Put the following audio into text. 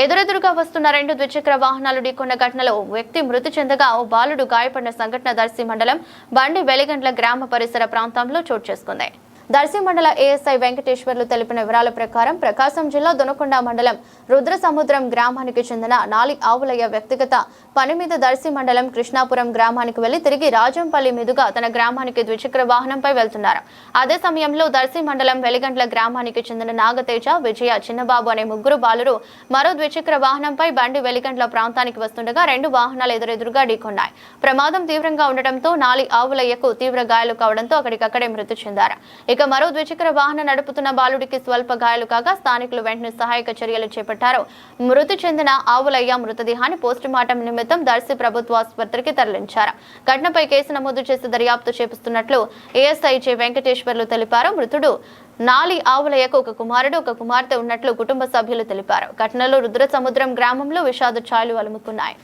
ఎదురెదురుగా వస్తున్న రెండు ద్విచక్ర వాహనాలు ఢీకొన్న ఘటనలో ఓ వ్యక్తి మృతి చెందగా ఓ బాలుడు గాయపడిన సంఘటన దర్శి మండలం బండి వెలిగండ్ల గ్రామ పరిసర ప్రాంతంలో చోటు చేసుకుంది. దర్శి మండల ఏఎస్ఐ వెంకటేశ్వర్లు తెలిపిన వివరాల ప్రకారం ప్రకాశం జిల్లా దొనకొండ మండలం రుద్రసముద్రం గ్రామానికి చెందిన నాలి ఆవులయ్య వ్యక్తిగత పని మీద దర్శి మండలం కృష్ణాపురం గ్రామానికి వెళ్లి తిరిగి రాజంపల్లి మీదుగా తన గ్రామానికి ద్విచక్ర వాహనంపై వెళ్తున్నారు. అదే సమయంలో దర్శి మండలం వెలిగండ్ల గ్రామానికి చెందిన నాగతేజ, విజయ, చిన్నబాబు అనే ముగ్గురు బాలురు మరో ద్విచక్ర వాహనంపై బండి వెలిగండ్ల ప్రాంతానికి వస్తుండగా రెండు వాహనాలు ఎదురెదురుగా ఢీకొన్నాయి. ప్రమాదం తీవ్రంగా ఉండటంతో నాలి ఆవులయ్యకు తీవ్ర గాయాలు కావడంతో అక్కడికక్కడే మృతి చెందారు. ఇక మరో ద్విచక్ర వాహనం నడుపుతున్న బాలుడికి స్వల్ప గాయాలు కాగా స్థానికులు వెంటనే సహాయక చర్యలు చేపట్టారు. మృతి చెందిన ఆవులయ్య మృతదేహాన్ని పోస్టుమార్టం నిమిత్తం దర్శి ప్రభుత్వ ఆసుపత్రికి తరలించారు. ఘటనపై కేసు నమోదు చేసి దర్యాప్తు చేపిస్తున్నట్లు ఏఎస్ఐ వెంకటేశ్వర్లు తెలిపారు. మృతుడు నాలి ఆవులయ్యకు ఒక కుమారుడు, ఒక కుమార్తె ఉన్నట్లు కుటుంబ సభ్యులు తెలిపారు. ఘటనలో రుద్రసముద్రం గ్రామంలో విషాద ఛాయలు అలుముకున్నాయి.